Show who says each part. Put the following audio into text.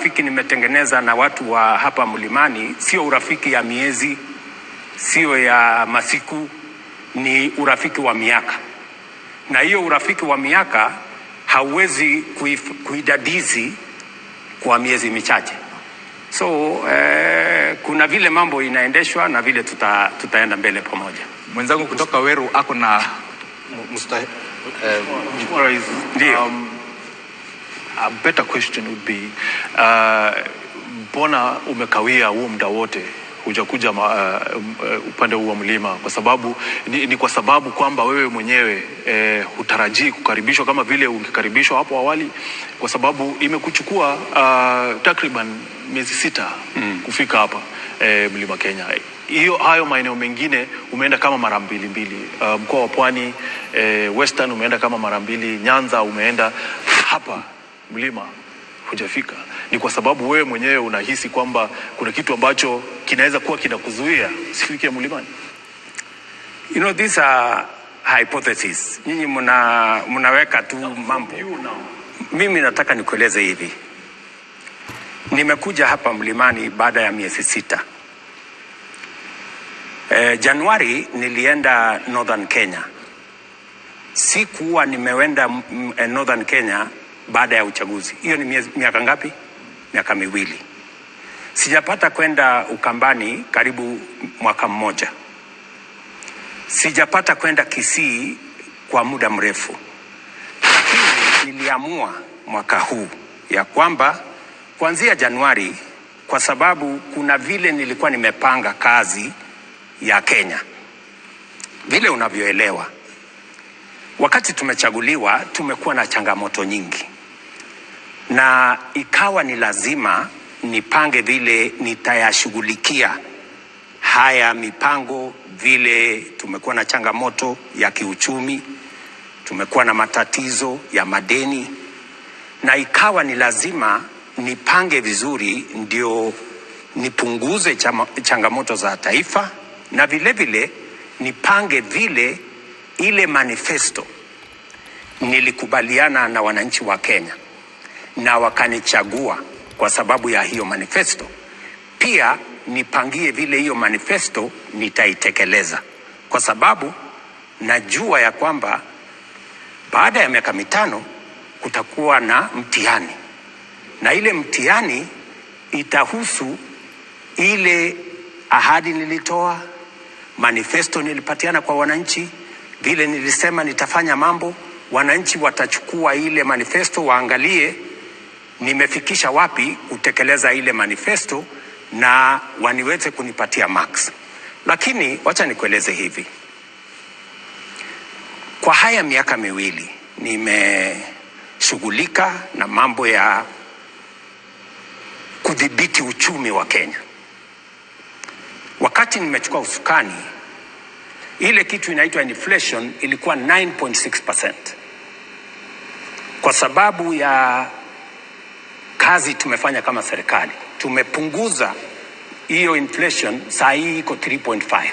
Speaker 1: urafiki nimetengeneza na watu wa hapa Mlimani sio urafiki ya miezi, sio ya masiku, ni urafiki wa miaka. Na hiyo urafiki wa miaka hauwezi kuidadizi kwa miezi michache. So kuna vile mambo inaendeshwa na vile tutaenda mbele pamoja.
Speaker 2: Mwenzangu kutoka Weru ako na
Speaker 3: a better question would be mbona umekawia huo muda wote hujakuja upande huu wa mlima? Kwa sababu ni kwa sababu kwamba wewe mwenyewe hutarajii kukaribishwa kama vile ungekaribishwa hapo awali, kwa sababu imekuchukua takriban miezi 6 kufika hapa Mlima Kenya. Hayo maeneo mengine umeenda kama mara mbili, mkoa wa Pwani, Western umeenda kama mara 2, Nyanza umeenda, hapa mlima hujafika. Ni kwa sababu wewe mwenyewe unahisi kwamba kuna kitu ambacho kinaweza kuwa kinakuzuia usifike mlimani?
Speaker 1: You know, these are hypotheses. Nyinyi mnaweka tu mambo. Mimi nataka nikueleze hivi. Nimekuja hapa mlimani baada ya miezi 6. Januari nilienda Northern Kenya. Sikuwa nimewenda Northern Kenya baada ya uchaguzi. Hiyo ni miaka ngapi? Miaka 2. Sijapata kwenda Ukambani karibu mwaka 1. Sijapata kwenda Kisii kwa muda mrefu. Lakini niliamua mwaka huu ya kwamba kuanzia Januari, kwa sababu kuna vile nilikuwa nimepanga kazi ya Kenya. Vile unavyoelewa, wakati tumechaguliwa tumekuwa na changamoto nyingi, na ikawa ni lazima nipange vile nitayashughulikia haya mipango. Vile tumekuwa na changamoto ya kiuchumi, tumekuwa na matatizo ya madeni, na ikawa ni lazima nipange vizuri ndio nipunguze changamoto za taifa, na vile vile nipange vile ile manifesto nilikubaliana na wananchi wa Kenya na wakanichagua kwa sababu ya hiyo manifesto. Pia nipangie vile hiyo manifesto nitaitekeleza, kwa sababu najua ya kwamba baada ya miaka 5 kutakuwa na mtihani, na ile mtihani itahusu ile ahadi nilitoa, manifesto nilipatiana kwa wananchi, vile nilisema nitafanya mambo. Wananchi watachukua ile manifesto waangalie nimefikisha wapi kutekeleza ile manifesto, na waniweze kunipatia marks. Lakini wacha nikueleze hivi, kwa haya miaka 2 nimeshughulika na mambo ya kudhibiti uchumi wa Kenya. Wakati nimechukua usukani, ile kitu inaitwa inflation ilikuwa 9.6%. Kwa sababu ya kazi tumefanya kama serikali, tumepunguza hiyo inflation, saa hii iko 3.5.